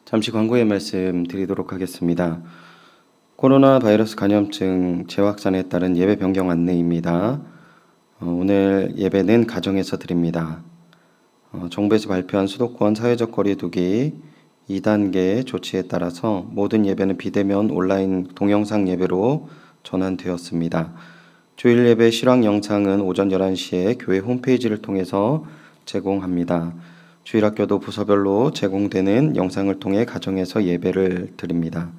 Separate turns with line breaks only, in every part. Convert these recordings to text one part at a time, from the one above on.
잠시 광고의 말씀 드리도록 하겠습니다. 코로나 바이러스 감염증 재확산에 따른 예배 변경 안내입니다. 오늘 예배는 가정에서 드립니다. 정부에서 발표한 수도권 사회적 거리 두기 2단계 조치에 따라서 모든 예배는 비대면 온라인 동영상 예배로 전환되었습니다. 주일 예배 실황 영상은 오전 11시에 교회 홈페이지를 통해서 제공합니다. 주일학교도 부서별로 제공되는 영상을 통해 가정에서 예배를 드립니다.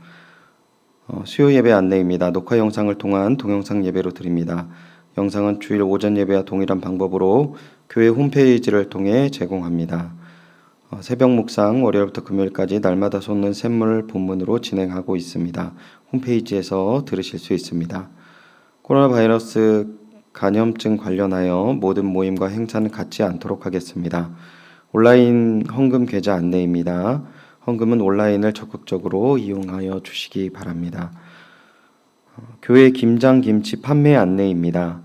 수요 예배 안내입니다. 녹화 영상을 통한 동영상 예배로 드립니다. 영상은 주일 오전 예배와 동일한 방법으로 교회 홈페이지를 통해 제공합니다. 새벽 묵상 월요일부터 금요일까지 날마다 솟는 샘물 본문으로 진행하고 있습니다. 홈페이지에서 들으실 수 있습니다. 코로나 바이러스 감염증 관련하여 모든 모임과 행사는 갖지 않도록 하겠습니다. 온라인 헌금 계좌 안내입니다. 헌금은 온라인을 적극적으로 이용하여 주시기 바랍니다. 교회 김장 김치 판매 안내입니다.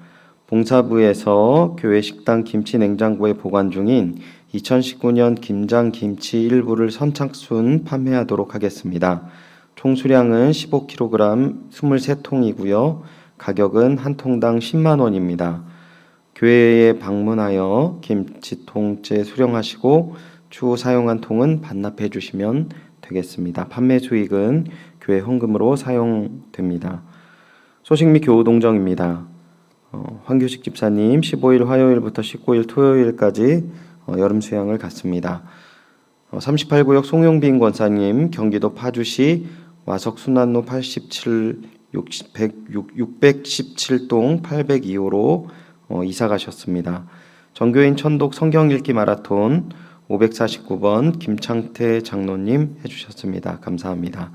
봉사부에서 교회 식당 김치 냉장고에 보관 중인 2019년 김장 김치 일부를 선착순 판매하도록 하겠습니다. 총 수량은 15kg 23통이고요. 가격은 한 통당 10만 원입니다. 교회에 방문하여 김치통째 수령하시고 추후 사용한 통은 반납해 주시면 되겠습니다. 판매 수익은 교회 헌금으로 사용됩니다. 소식 및 교우 동정입니다. 황교식 집사님 15일 화요일부터 19일 토요일까지 여름 수양을 갖습니다. 38구역 송용빈 권사님 경기도 파주시 와석 순환로 617동 802호로 이사 가셨습니다. 정교인 천독 성경 읽기 마라톤 549번 김창태 장로님 해주셨습니다. 감사합니다.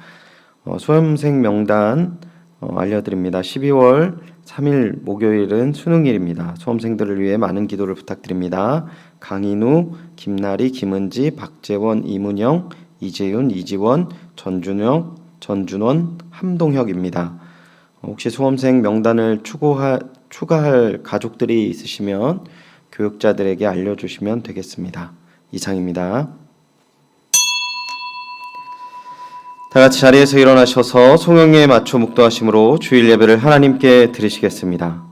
수험생 명단 알려드립니다. 12월 3일 목요일은 수능일입니다. 수험생들을 위해 많은 기도를 부탁드립니다. 강인우, 김나리, 김은지, 박재원, 이문영, 이재윤, 이지원, 전준원, 함동혁입니다. 혹시 수험생 명단을 추가할 가족들이 있으시면 교육자들에게 알려주시면 되겠습니다. 이상입니다. 다 같이 자리에서 일어나셔서 송영예에 맞춰 묵도하심으로 주일 예배를 하나님께 드리시겠습니다.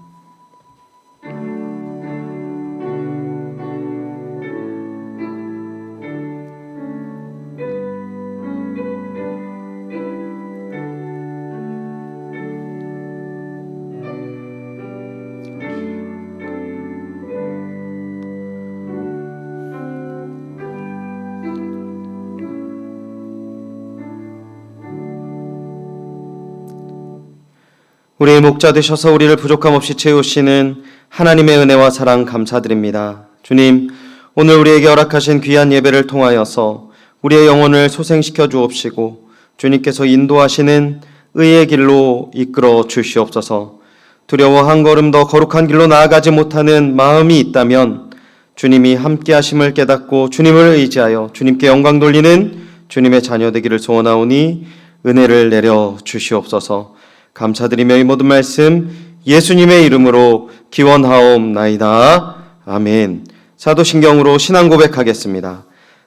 우리의 목자 되셔서 우리를 부족함 없이 채우시는 하나님의 은혜와 사랑 감사드립니다. 주님, 오늘 우리에게 허락하신 귀한 예배를 통하여서 우리의 영혼을 소생시켜 주옵시고 주님께서 인도하시는 의의 길로 이끌어 주시옵소서. 두려워 한 걸음 더 거룩한 길로 나아가지 못하는 마음이 있다면 주님이 함께 하심을 깨닫고 주님을 의지하여 주님께 영광 돌리는 주님의 자녀 되기를 소원하오니 은혜를 내려 주시옵소서. 감사드리며 이 모든 말씀 예수님의 이름으로 기원하옵나이다. 아멘. 사도신경으로 신앙 고백하겠습니다.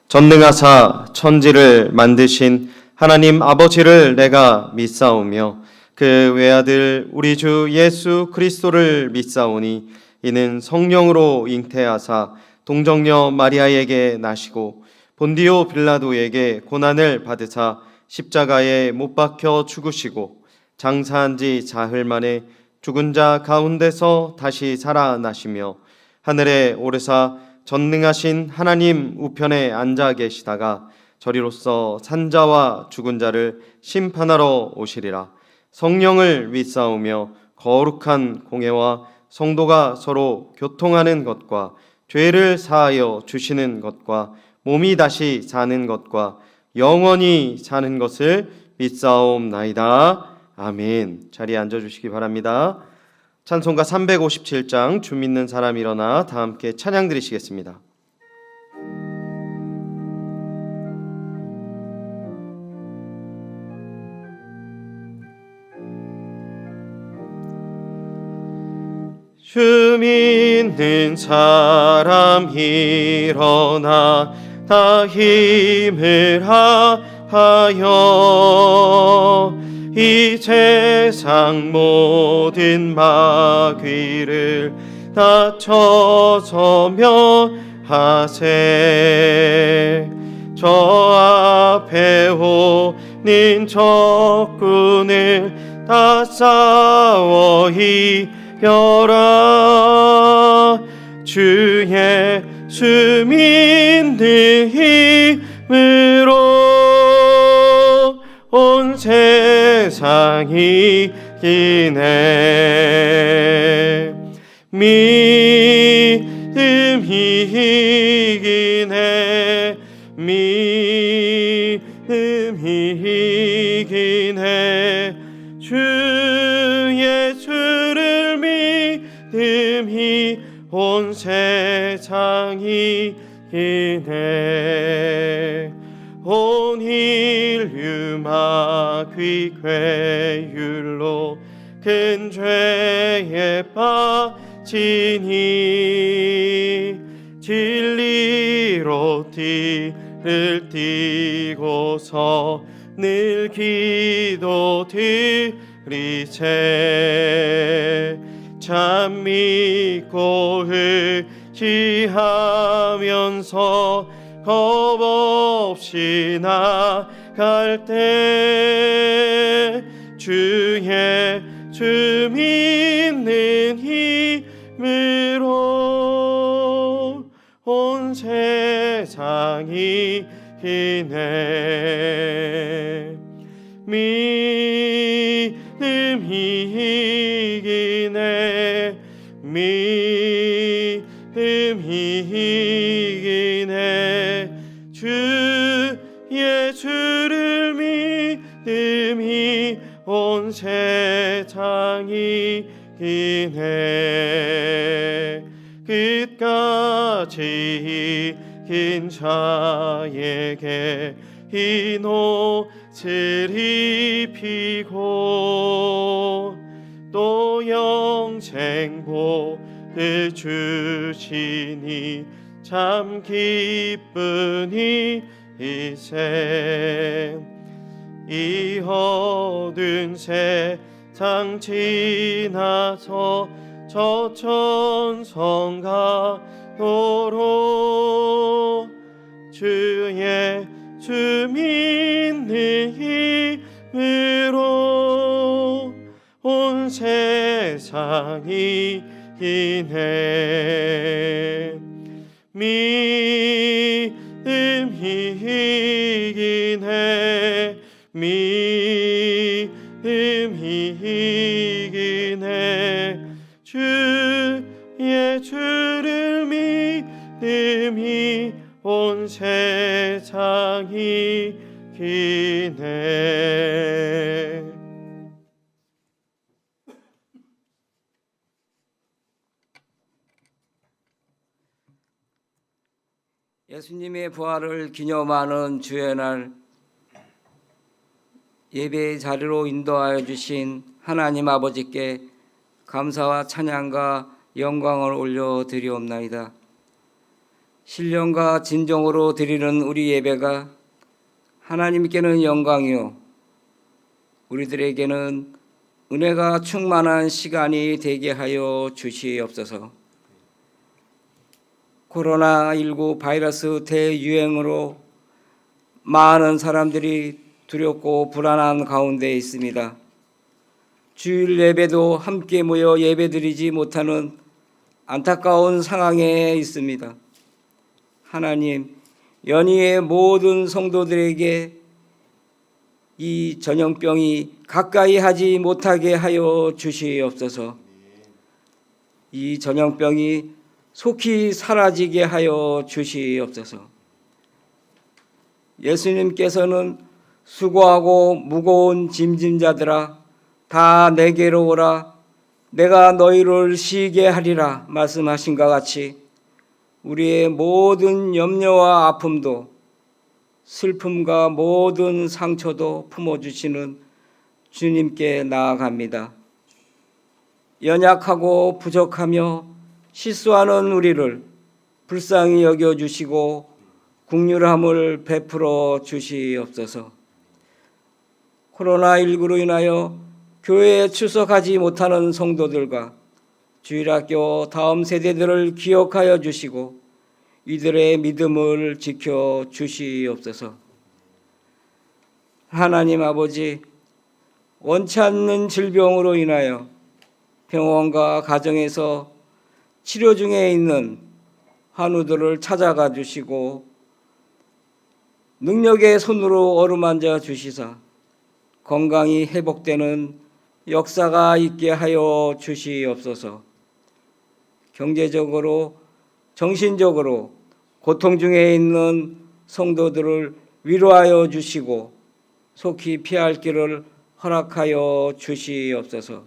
전능하사 천지를 만드신 하나님 아버지를 내가 믿사오며 그 외아들 우리 주 예수 그리스도를 믿사오니 이는 성령으로 잉태하사 동정녀 마리아에게 나시고 본디오 빌라도에게 고난을 받으사 십자가에 못 박혀 죽으시고 장사한 지 사흘 만에 죽은 자 가운데서 다시 살아나시며 하늘에 오르사 전능하신 하나님 우편에 앉아 계시다가 저리로서 산자와 죽은 자를 심판하러 오시리라. 성령을 믿사오며 거룩한 공회와 성도가 서로 교통하는 것과 죄를 사하여 주시는 것과 몸이 다시 사는 것과 영원히 사는 것을 믿사옵나이다. 아멘. 자리에 앉아주시기 바랍니다. 찬송가 357장 주 믿는 사람 일어나 다 함께 찬양 드리시겠습니다. 주 믿는 사람 일어나 다 힘을 하여 이 세상 모든 마귀를 다 쳐서면하세. 저 앞에 오는 적군을 다 싸워 이겨라. 주 예수 믿는 힘으로 온 세상이 이기네. 믿음이 이기네. 믿음이 이기네. 주 예수를 믿음이 온 세상이 이기네. 온 인류 마귀 괴율로 큰 죄에 빠지니 진리로 띠를 띠고서 늘 기도 드리세. 참 믿고 의지하면서 겁없이 나갈 때 주 예수 믿는 힘으로 온 세상이 이기네. 믿음이 이기네. 믿음이 이기네. 주 예수를 믿음이 온 세상이 이기네. 끝까지 이긴 자에게 흰 옷을 입히고 또 영생 복을 주시니 참 기쁘니 이세. 이 어두운 세상 지나서 저 천성 가도록 주 예수 믿는 힘으로 온 세상이 이기네. 믿음이 이기네. 믿음이 이기네. 주 예수를 믿음이 온 세상이 이기네.
예수님의 부활을 기념하는 주의 날, 예배의 자리로 인도하여 주신 하나님 아버지께 감사와 찬양과 영광을 올려드리옵나이다. 신령과 진정으로 드리는 우리 예배가 하나님께는 영광이요 우리들에게는 은혜가 충만한 시간이 되게 하여 주시옵소서. 코로나19 바이러스 대유행으로 많은 사람들이 두렵고 불안한 가운데 있습니다. 주일 예배도 함께 모여 예배드리지 못하는 안타까운 상황에 있습니다. 하나님, 연희의 모든 성도들에게 이 전염병이 가까이 하지 못하게 하여 주시옵소서. 이 전염병이 속히 사라지게 하여 주시옵소서. 예수님께서는 수고하고 무거운 짐진 자들아 다 내게로 오라 내가 너희를 쉬게 하리라 말씀하신과 같이 우리의 모든 염려와 아픔도 슬픔과 모든 상처도 품어주시는 주님께 나아갑니다. 연약하고 부족하며 실수하는 우리를 불쌍히 여겨주시고 긍휼함을 베풀어 주시옵소서. 코로나19로 인하여 교회에 출석하지 못하는 성도들과 주일학교 다음 세대들을 기억하여 주시고 이들의 믿음을 지켜 주시옵소서. 하나님 아버지, 원치 않는 질병으로 인하여 병원과 가정에서 치료 중에 있는 환우들을 찾아가 주시고 능력의 손으로 어루만져 주시사 건강이 회복되는 역사가 있게 하여 주시옵소서. 경제적으로, 정신적으로 고통 중에 있는 성도들을 위로하여 주시고 속히 피할 길을 허락하여 주시옵소서.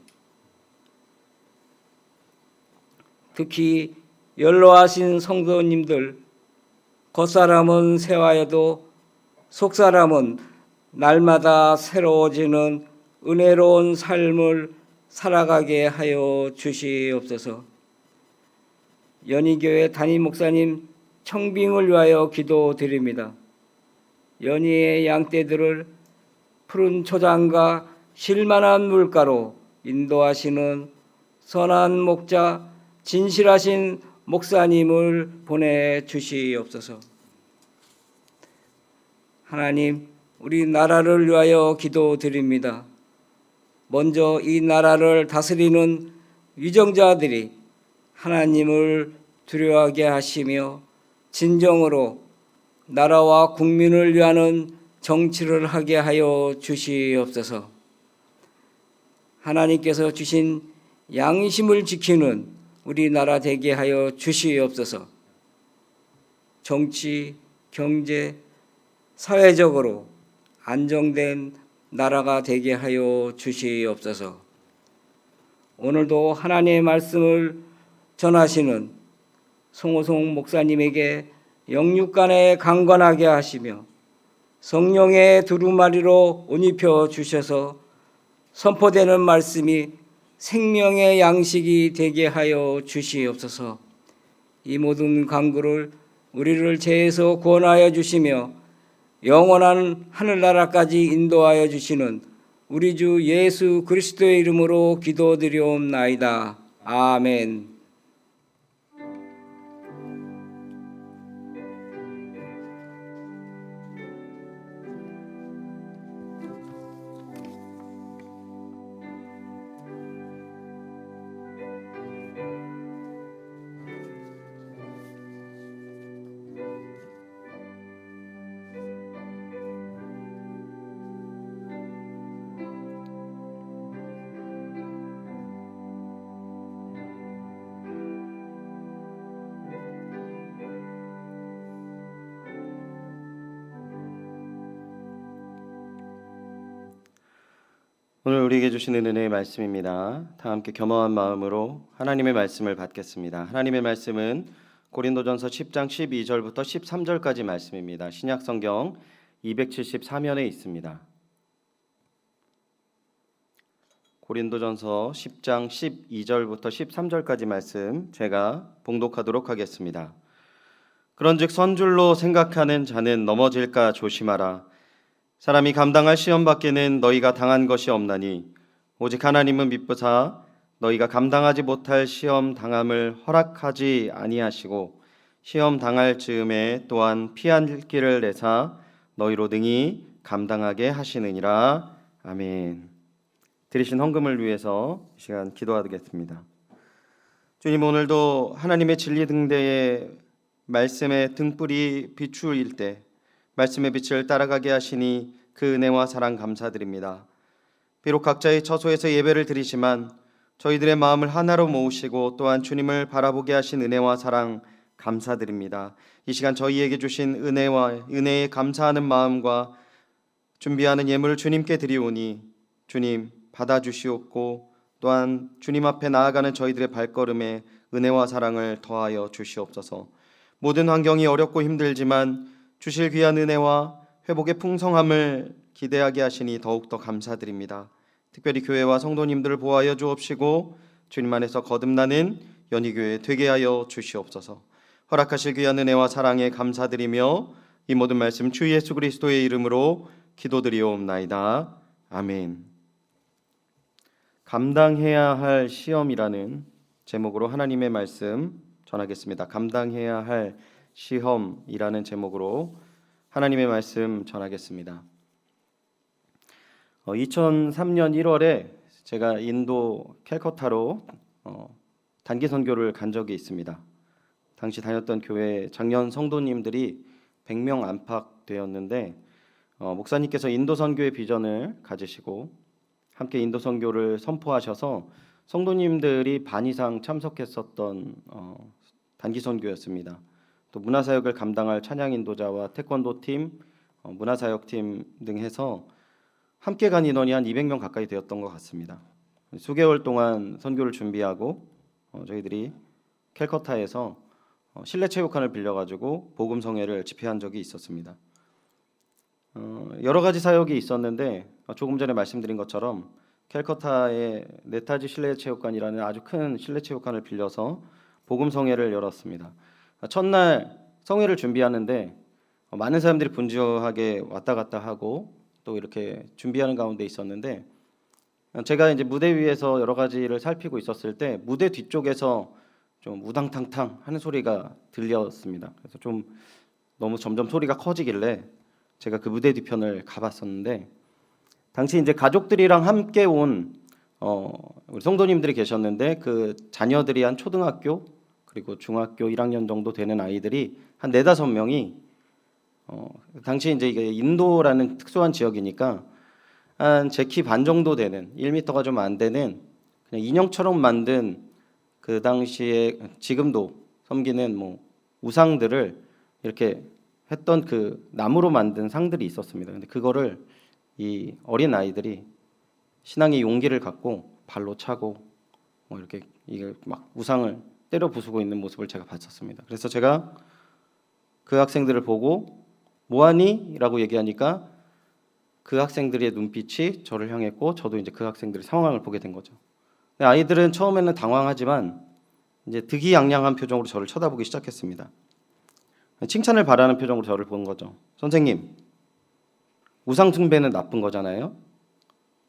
특히 연로하신 성도님들, 겉사람은 새하여도 속사람은 날마다 새로워지는 은혜로운 삶을 살아가게 하여 주시옵소서. 연희교회 담임 목사님 청빙을 위하여 기도드립니다. 연희의 양떼들을 푸른 초장과 실만한 물가로 인도하시는 선한 목자, 진실하신 목사님을 보내주시옵소서. 하나님, 우리 나라를 위하여 기도드립니다. 먼저 이 나라를 다스리는 위정자들이 하나님을 두려워하게 하시며 진정으로 나라와 국민을 위하는 정치를 하게 하여 주시옵소서. 하나님께서 주신 양심을 지키는 우리나라 되게 하여 주시옵소서. 정치, 경제, 사회적으로 안정된 나라가 되게 하여 주시옵소서. 오늘도 하나님의 말씀을 전하시는 송호송 목사님에게 영육간에 강건하게 하시며 성령의 두루마리로 옷 입혀 주셔서 선포되는 말씀이 생명의 양식이 되게 하여 주시옵소서. 이 모든 간구를 우리를 죄에서 구원하여 주시며 영원한 하늘나라까지 인도하여 주시는 우리 주 예수 그리스도의 이름으로 기도드리옵나이다. 아멘.
오늘 우리에게 주시는 은혜의 말씀입니다. 다 함께 겸허한 마음으로 하나님의 말씀을 받겠습니다. 하나님의 말씀은 고린도전서 10장 12절부터 13절까지 말씀입니다. 신약성경 274면에 있습니다. 고린도전서 10장 12절부터 13절까지 말씀 제가 봉독하도록 하겠습니다. 그런즉 선줄로 생각하는 자는 넘어질까 조심하라. 사람이 감당할 시험 밖에는 너희가 당한 것이 없나니 오직 하나님은 미쁘사 너희가 감당하지 못할 시험 당함을 허락하지 아니하시고 시험 당할 즈음에 또한 피할 길을 내사 너희로 능히 감당하게 하시느니라. 아멘. 드리신 헌금을 위해서 이 시간 기도하겠습니다. 주님, 오늘도 하나님의 진리 등대의 말씀의 등불이 비추일 때 말씀의 빛을 따라가게 하시니 그 은혜와 사랑 감사드립니다. 비록 각자의 처소에서 예배를 드리지만 저희들의 마음을 하나로 모으시고 또한 주님을 바라보게 하신 은혜와 사랑 감사드립니다. 이 시간 저희에게 주신 은혜에 감사하는 마음과 준비하는 예물을 주님께 드리오니 주님 받아주시옵고 또한 주님 앞에 나아가는 저희들의 발걸음에 은혜와 사랑을 더하여 주시옵소서. 모든 환경이 어렵고 힘들지만 주실 귀한 은혜와 회복의 풍성함을 기대하게 하시니 더욱더 감사드립니다. 특별히 교회와 성도님들을 보호하여 주옵시고 주님 안에서 거듭나는 연희교회 되게 하여 주시옵소서. 허락하실 귀한 은혜와 사랑에 감사드리며 이 모든 말씀 주 예수 그리스도의 이름으로 기도드리옵나이다. 아멘. 감당해야 할 시험이라는 제목으로 하나님의 말씀 전하겠습니다. 감당해야 할 시험이라는 제목으로 하나님의 말씀 전하겠습니다. 2003년 1월에 제가 인도 캘커타로 단기 선교를 간 적이 있습니다. 당시 다녔던 교회 작년 성도님들이 100명 안팎되었는데 목사님께서 인도 선교의 비전을 가지시고 함께 인도 선교를 선포하셔서 성도님들이 반 이상 참석했었던 단기 선교였습니다. 또 문화사역을 감당할 찬양 인도자와 태권도 팀, 문화사역 팀 등 해서 함께 간 인원이 한 200명 가까이 되었던 것 같습니다. 수개월 동안 선교를 준비하고 저희들이 캘커타에서 실내 체육관을 빌려가지고 복음 성회를 집회한 적이 있었습니다. 여러 가지 사역이 있었는데 조금 전에 말씀드린 것처럼 캘커타의 네타지 실내 체육관이라는 아주 큰 실내 체육관을 빌려서 복음 성회를 열었습니다. 첫날 성회를 준비하는데 많은 사람들이 분주하게 왔다 갔다 하고 또 이렇게 준비하는 가운데 있었는데 제가 이제 무대 위에서 여러 가지를 살피고 있었을 때 무대 뒤쪽에서 좀 우당탕탕 하는 소리가 들렸습니다. 그래서 좀 너무 점점 소리가 커지길래 제가 그 무대 뒤편을 가봤었는데 당시 이제 가족들이랑 함께 온 우리 성도님들이 계셨는데 그 자녀들이 한 초등학교 그리고 중학교 1학년 정도 되는 아이들이 한 4-5명이 당시 이제 이게 인도라는 특수한 지역이니까 한 제 키 반 정도 되는 1m가 좀 안 되는 그냥 인형처럼 만든 그 당시에 지금도 섬기는 뭐 우상들을 이렇게 했던 그 나무로 만든 상들이 있었습니다. 근데 그거를 이 어린 아이들이 신앙의 용기를 갖고 발로 차고 뭐 이렇게 이게 막 우상을 때려 부수고 있는 모습을 제가 봤었습니다. 그래서 제가 그 학생들을 보고 뭐하니? 라고 얘기하니까 그 학생들의 눈빛이 저를 향했고 저도 이제 그 학생들의 상황을 보게 된 거죠. 아이들은 처음에는 당황하지만 이제 득이양양한 표정으로 저를 쳐다보기 시작했습니다. 칭찬을 바라는 표정으로 저를 본 거죠. 선생님, 우상 숭배는 나쁜 거잖아요.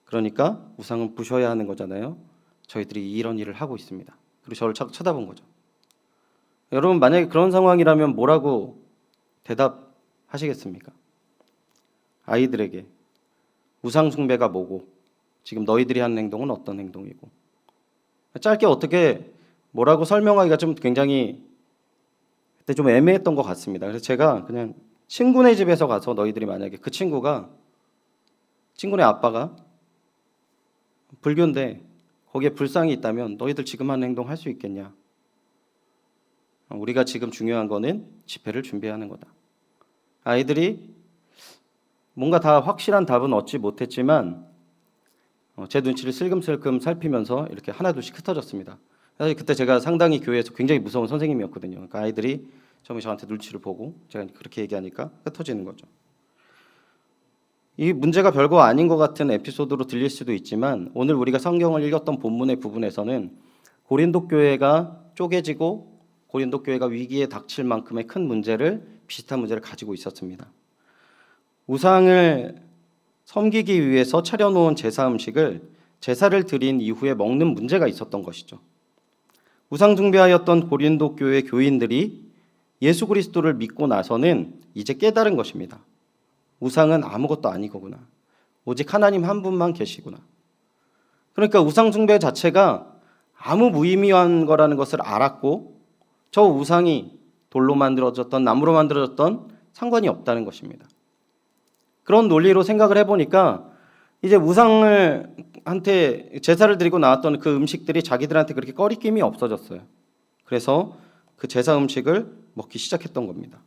그러니까 우상은 부셔야 하는 거잖아요. 저희들이 이런 일을 하고 있습니다. 그리고 저를 쳐다본 거죠. 여러분 만약에 그런 상황이라면 뭐라고 대답하시겠습니까? 아이들에게 우상 숭배가 뭐고 지금 너희들이 하는 행동은 어떤 행동이고 짧게 어떻게 뭐라고 설명하기가 좀 굉장히 그때 좀 애매했던 것 같습니다. 그래서 제가 그냥 친구네 집에서 가서 너희들이 만약에 그 친구네 아빠가 불교인데 거기에 불상이 있다면 너희들 지금 하는 행동 할 수 있겠냐? 우리가 지금 중요한 거는 집회를 준비하는 거다. 아이들이 뭔가 다 확실한 답은 얻지 못했지만 제 눈치를 슬금슬금 살피면서 이렇게 하나둘씩 흩어졌습니다. 사실 그때 제가 상당히 교회에서 굉장히 무서운 선생님이었거든요. 그러니까 아이들이 처음에 저한테 눈치를 보고 제가 그렇게 얘기하니까 흩어지는 거죠. 이 문제가 별거 아닌 것 같은 에피소드로 들릴 수도 있지만 오늘 우리가 성경을 읽었던 본문의 부분에서는 고린도 교회가 쪼개지고 고린도 교회가 위기에 닥칠 만큼의 큰 문제를 비슷한 문제를 가지고 있었습니다. 우상을 섬기기 위해서 차려놓은 제사 음식을 제사를 드린 이후에 먹는 문제가 있었던 것이죠. 우상 숭배하였던 고린도 교회 교인들이 예수 그리스도를 믿고 나서는 이제 깨달은 것입니다. 우상은 아무것도 아니거구나. 오직 하나님 한 분만 계시구나. 그러니까 우상 숭배 자체가 아무 무의미한 거라는 것을 알았고 저 우상이 돌로 만들어졌던 나무로 만들어졌던 상관이 없다는 것입니다. 그런 논리로 생각을 해보니까 이제 우상한테 제사를 드리고 나왔던 그 음식들이 자기들한테 그렇게 꺼리낌이 없어졌어요. 그래서 그 제사 음식을 먹기 시작했던 겁니다.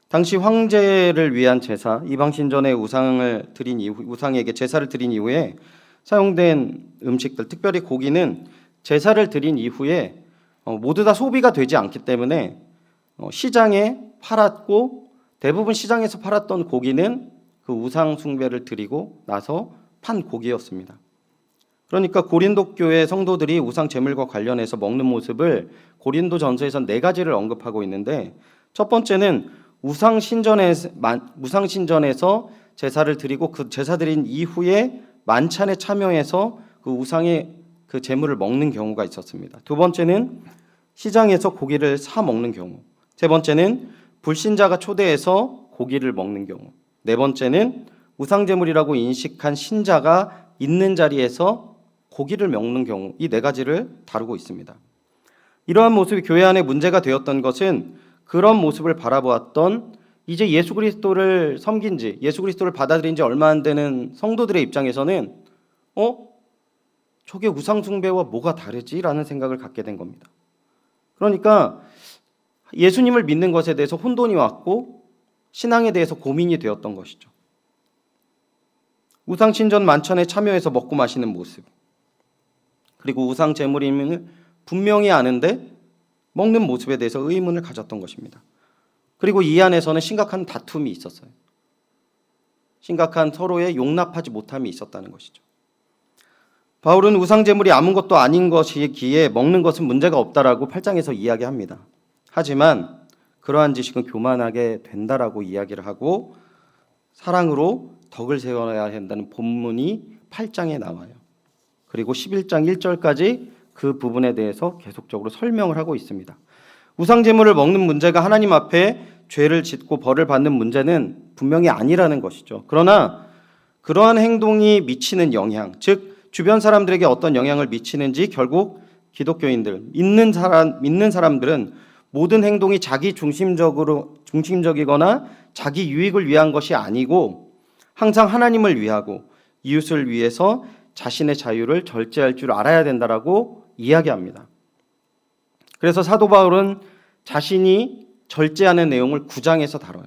당시 황제를 위한 제사, 이방신전에 우상에게 제사를 드린 이후에 사용된 음식들, 특별히 고기는 제사를 드린 이후에 모두 다 소비가 되지 않기 때문에 시장에 팔았고 대부분 시장에서 팔았던 고기는 그 우상 숭배를 드리고 나서 판 고기였습니다. 그러니까 고린도 교회 성도들이 우상 제물과 관련해서 먹는 모습을 고린도 전서에서 4가지를 언급하고 있는데 첫 번째는 우상 신전에서 제사를 드리고 그 제사 드린 이후에 만찬에 참여해서 그 우상의 그 제물을 먹는 경우가 있었습니다. 두 번째는 시장에서 고기를 사 먹는 경우. 세 번째는 불신자가 초대해서 고기를 먹는 경우. 네 번째는 우상 제물이라고 인식한 신자가 있는 자리에서 고기를 먹는 경우. 이 네 가지를 다루고 있습니다. 이러한 모습이 교회 안에 문제가 되었던 것은 그런 모습을 바라보았던 이제 예수 그리스도를 섬긴 지, 예수 그리스도를 받아들인 지 얼마 안 되는 성도들의 입장에서는 저게 우상 숭배와 뭐가 다르지? 라는 생각을 갖게 된 겁니다. 그러니까 예수님을 믿는 것에 대해서 혼돈이 왔고 신앙에 대해서 고민이 되었던 것이죠. 우상 신전 만찬에 참여해서 먹고 마시는 모습, 그리고 우상 제물임을 분명히 아는데 먹는 모습에 대해서 의문을 가졌던 것입니다. 그리고 이 안에서는 심각한 다툼이 있었어요. 심각한 서로의 용납하지 못함이 있었다는 것이죠. 바울은 우상 제물이 아무것도 아닌 것이기에 먹는 것은 문제가 없다라고 8장에서 이야기합니다. 하지만 그러한 지식은 교만하게 된다라고 이야기를 하고 사랑으로 덕을 세워야 한다는 본문이 8장에 나와요. 그리고 11장 1절까지 그 부분에 대해서 계속적으로 설명을 하고 있습니다. 우상 제물을 먹는 문제가 하나님 앞에 죄를 짓고 벌을 받는 문제는 분명히 아니라는 것이죠. 그러나 그러한 행동이 미치는 영향, 즉 주변 사람들에게 어떤 영향을 미치는지 결국 기독교인들, 믿는 사람들은 모든 행동이 자기 중심적이거나 자기 유익을 위한 것이 아니고 항상 하나님을 위하고 이웃을 위해서 자신의 자유를 절제할 줄 알아야 된다라고 이야기합니다. 그래서 사도 바울은 자신이 절제하는 내용을 9장에서 다뤄요.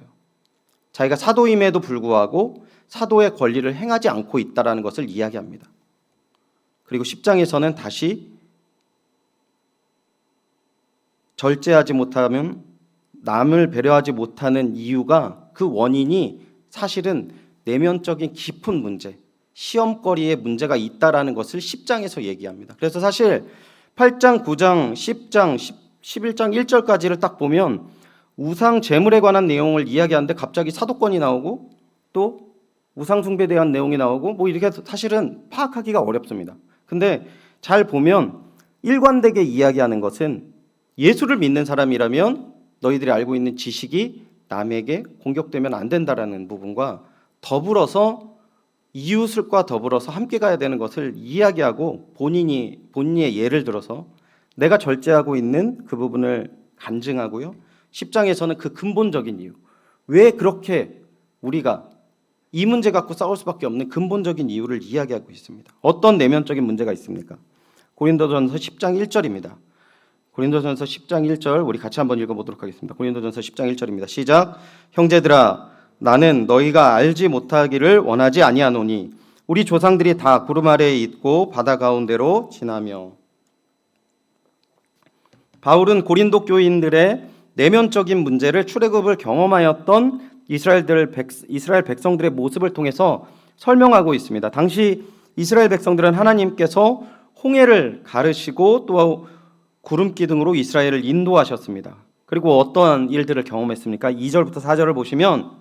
자기가 사도임에도 불구하고 사도의 권리를 행하지 않고 있다는 것을 이야기합니다. 그리고 10장에서는 다시 절제하지 못하면 남을 배려하지 못하는 이유가 그 원인이 사실은 내면적인 깊은 문제, 시험거리에 문제가 있다라는 것을 10장에서 얘기합니다. 그래서 사실 8장, 9장, 10장, 11장 1절까지를 딱 보면 우상 제물에 관한 내용을 이야기하는데 갑자기 사도권이 나오고 또 우상 숭배에 대한 내용이 나오고 뭐 이렇게 사실은 파악하기가 어렵습니다. 근데 잘 보면 일관되게 이야기하는 것은 예수를 믿는 사람이라면 너희들이 알고 있는 지식이 남에게 공격되면 안 된다라는 부분과 더불어서 이웃과 더불어서 함께 가야 되는 것을 이야기하고 본인의 예를 들어서 내가 절제하고 있는 그 부분을 간증하고요. 10장에서는 그 근본적인 이유, 왜 그렇게 우리가 이 문제 갖고 싸울 수밖에 없는 근본적인 이유를 이야기하고 있습니다. 어떤 내면적인 문제가 있습니까? 고린도전서 10장 1절입니다. 고린도전서 10장 1절 우리 같이 한번 읽어보도록 하겠습니다. 고린도전서 10장 1절입니다. 시작. 형제들아 나는 너희가 알지 못하기를 원하지 아니하노니 우리 조상들이 다 구름 아래에 있고 바다 가운데로 지나며. 바울은 고린도 교인들의 내면적인 문제를 출애굽을 경험하였던 이스라엘 백성들의 모습을 통해서 설명하고 있습니다. 당시 이스라엘 백성들은 하나님께서 홍해를 가르시고 또 구름 기둥으로 이스라엘을 인도하셨습니다. 그리고 어떠한 일들을 경험했습니까? 2절부터 4절을 보시면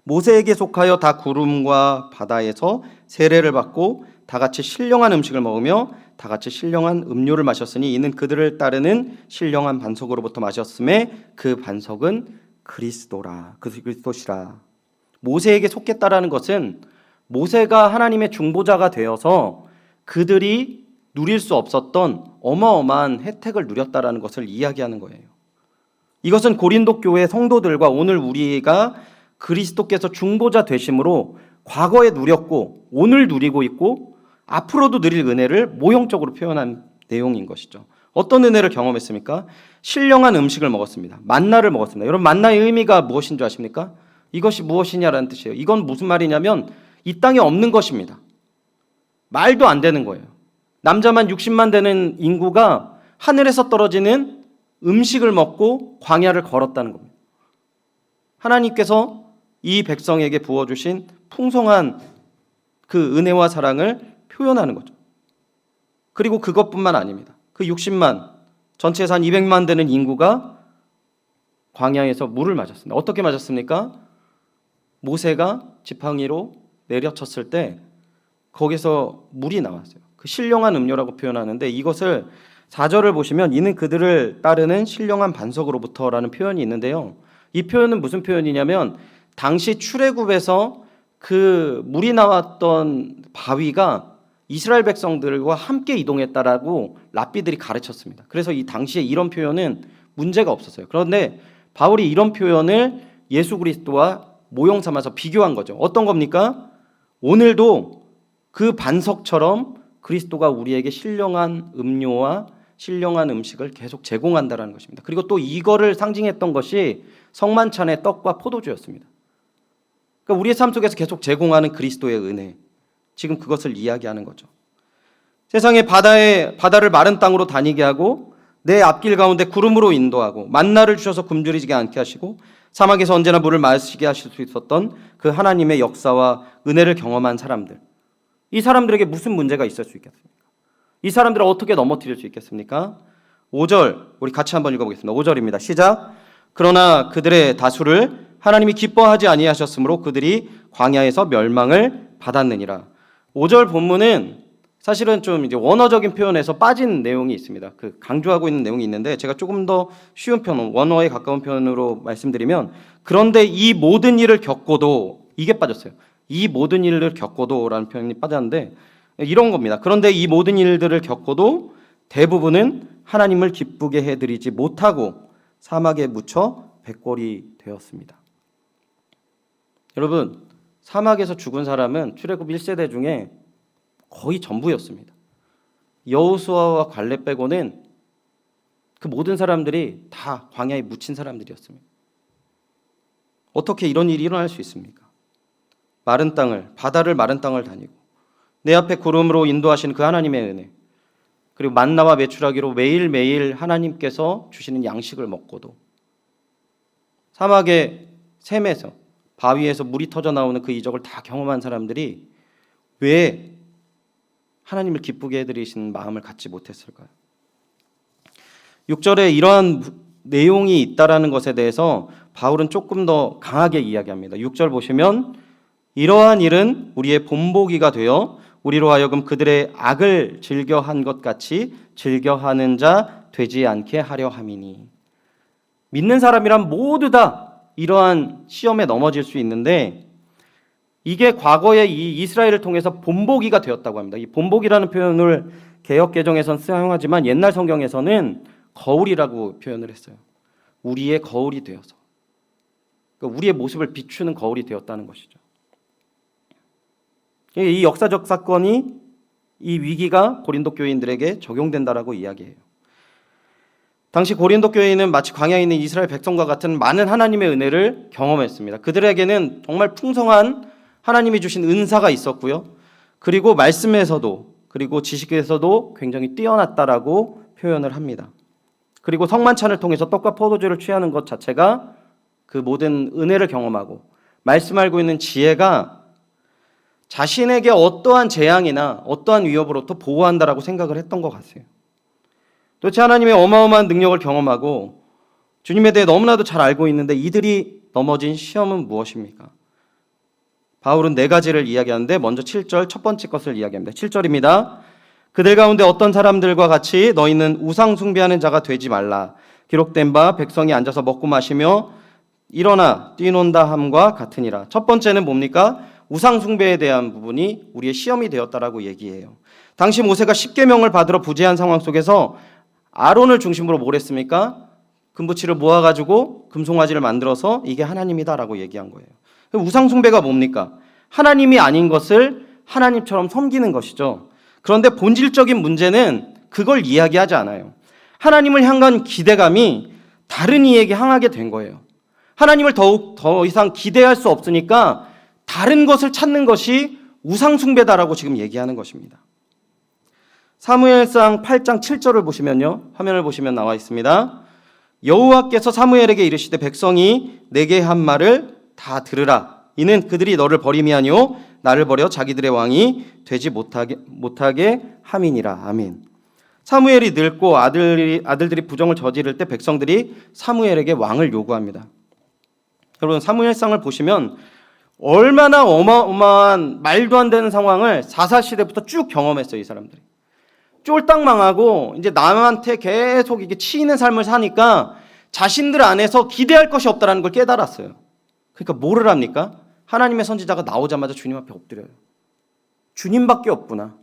모세에게 속하여 다 구름과 바다에서 세례를 받고 다 같이 신령한 음식을 먹으며 다 같이 신령한 음료를 마셨으니 이는 그들을 따르는 신령한 반석으로부터 마셨음에 그 반석은 그리스도라, 그리스도시라. 모세에게 속했다라는 것은 모세가 하나님의 중보자가 되어서 그들이 누릴 수 없었던 어마어마한 혜택을 누렸다라는 것을 이야기하는 거예요. 이것은 고린도 교회 성도들과 오늘 우리가 그리스도께서 중보자 되심으로 과거에 누렸고 오늘 누리고 있고 앞으로도 누릴 은혜를 모형적으로 표현한 내용인 것이죠. 어떤 은혜를 경험했습니까? 신령한 음식을 먹었습니다. 만나를 먹었습니다. 여러분 만나의 의미가 무엇인 줄 아십니까? 이것이 무엇이냐라는 뜻이에요. 이건 무슨 말이냐면 이 땅에 없는 것입니다. 말도 안 되는 거예요. 남자만 60만 되는 인구가 하늘에서 떨어지는 음식을 먹고 광야를 걸었다는 겁니다. 하나님께서 이 백성에게 부어주신 풍성한 그 은혜와 사랑을 표현하는 거죠. 그리고 그것뿐만 아닙니다. 그 60만, 전체에서 한 200만 되는 인구가 광야에서 물을 마셨습니다. 어떻게 마셨습니까? 모세가 지팡이로 내려쳤을 때 거기서 물이 나왔어요. 그 신령한 음료라고 표현하는데 이것을 4절을 보시면 이는 그들을 따르는 신령한 반석으로부터라는 표현이 있는데요. 이 표현은 무슨 표현이냐면 당시 출애굽에서 그 물이 나왔던 바위가 이스라엘 백성들과 함께 이동했다라고 랍비들이 가르쳤습니다. 그래서 이 당시에 이런 표현은 문제가 없었어요. 그런데 바울이 이런 표현을 예수 그리스도와 모형 삼아서 비교한 거죠. 어떤 겁니까? 오늘도 그 반석처럼 그리스도가 우리에게 신령한 음료와 신령한 음식을 계속 제공한다라는 것입니다. 그리고 또 이거를 상징했던 것이 성만찬의 떡과 포도주였습니다. 그러니까 우리의 삶 속에서 계속 제공하는 그리스도의 은혜, 지금 그것을 이야기하는 거죠. 세상의 바다를 마른 땅으로 다니게 하고 내 앞길 가운데 구름으로 인도하고 만나를 주셔서 굶주리지 않게 하시고 사막에서 언제나 물을 마시게 하실 수 있었던 그 하나님의 역사와 은혜를 경험한 사람들, 이 사람들에게 무슨 문제가 있을 수 있겠습니까? 이 사람들을 어떻게 넘어뜨릴 수 있겠습니까? 5절 우리 같이 한번 읽어보겠습니다. 5절입니다. 시작. 그러나 그들의 다수를 하나님이 기뻐하지 아니하셨으므로 그들이 광야에서 멸망을 받았느니라. 5절 본문은 사실은 좀 이제 원어적인 표현에서 빠진 내용이 있습니다. 그 강조하고 있는 내용이 있는데 제가 조금 더 쉬운 표현, 원어에 가까운 표현으로 말씀드리면 그런데 이 모든 일을 겪고도 이게 빠졌어요. 이 모든 일을 겪고도라는 표현이 빠졌는데 이런 겁니다. 그런데 이 모든 일들을 겪고도 대부분은 하나님을 기쁘게 해드리지 못하고 사막에 묻혀 백골이 되었습니다. 여러분, 사막에서 죽은 사람은 출애굽 1세대 중에 거의 전부였습니다. 여호수아와 갈렙 빼고는 그 모든 사람들이 다 광야에 묻힌 사람들이었습니다. 어떻게 이런 일이 일어날 수 있습니까? 바다를 마른 땅을 다니고 내 앞에 구름으로 인도하시는 그 하나님의 은혜, 그리고 만나와 메추라기로 매일매일 하나님께서 주시는 양식을 먹고도 사막의 샘에서 바위에서 물이 터져 나오는 그 이적을 다 경험한 사람들이 왜 하나님을 기쁘게 해드리시는 마음을 갖지 못했을까요? 6절에 이러한 내용이 있다라는 것에 대해서 바울은 조금 더 강하게 이야기합니다. 6절 보시면 이러한 일은 우리의 본보기가 되어 우리로 하여금 그들의 악을 즐겨한 것 같이 즐겨하는 자 되지 않게 하려 함이니. 믿는 사람이란 모두 다 이러한 시험에 넘어질 수 있는데 이게 과거에 이 이스라엘을 통해서 본보기가 되었다고 합니다. 이 본보기라는 표현을 개역개정에서는 사용하지만 옛날 성경에서는 거울이라고 표현을 했어요. 우리의 거울이 되어서, 그러니까 우리의 모습을 비추는 거울이 되었다는 것이죠. 이 역사적 사건이, 이 위기가 고린도 교인들에게 적용된다라고 이야기해요. 당시 고린도 교인은 마치 광야에 있는 이스라엘 백성과 같은 많은 하나님의 은혜를 경험했습니다. 그들에게는 정말 풍성한 하나님이 주신 은사가 있었고요. 그리고 말씀에서도, 그리고 지식에서도 굉장히 뛰어났다라고 표현을 합니다. 그리고 성만찬을 통해서 떡과 포도주를 취하는 것 자체가 그 모든 은혜를 경험하고 말씀 알고 있는 지혜가 자신에게 어떠한 재앙이나 어떠한 위협으로부터 보호한다라고 생각을 했던 것 같아요. 도대체 하나님의 어마어마한 능력을 경험하고 주님에 대해 너무나도 잘 알고 있는데 이들이 넘어진 시험은 무엇입니까? 바울은 4가지를 이야기하는데 먼저 7절 첫 번째 것을 이야기합니다. 7절입니다. 그들 가운데 어떤 사람들과 같이 너희는 우상 숭배하는 자가 되지 말라. 기록된 바 백성이 앉아서 먹고 마시며 일어나 뛰논다 함과 같으니라. 첫 번째는 뭡니까? 우상 숭배에 대한 부분이 우리의 시험이 되었다라고 얘기해요. 당시 모세가 십계명을 받으러 부재한 상황 속에서 아론을 중심으로 뭘 했습니까? 금부치를 모아가지고 금송아지를 만들어서 이게 하나님이다라고 얘기한 거예요. 우상 숭배가 뭡니까? 하나님이 아닌 것을 하나님처럼 섬기는 것이죠. 그런데 본질적인 문제는 그걸 이야기하지 않아요. 하나님을 향한 기대감이 다른 이에게 향하게 된 거예요. 하나님을 더 이상 기대할 수 없으니까 다른 것을 찾는 것이 우상 숭배다라고 지금 얘기하는 것입니다. 사무엘상 8장 7절을 보시면요. 화면을 보시면 나와 있습니다. 여호와께서 사무엘에게 이르시되 백성이 내게 한 말을 다 들으라. 이는 그들이 너를 버림이 아니요 나를 버려 자기들의 왕이 되지 못하게 함이니라. 아멘. 사무엘이 늙고 아들들이 부정을 저지를 때 백성들이 사무엘에게 왕을 요구합니다. 여러분 사무엘상을 보시면 얼마나 어마어마한 말도 안 되는 상황을 4.4 시대부터 쭉 경험했어요, 이 사람들이. 쫄딱 망하고 이제 남한테 계속 이게 치이는 삶을 사니까 자신들 안에서 기대할 것이 없다는 걸 깨달았어요. 그러니까 뭐를 합니까? 하나님의 선지자가 나오자마자 주님 앞에 엎드려요. 주님밖에 없구나.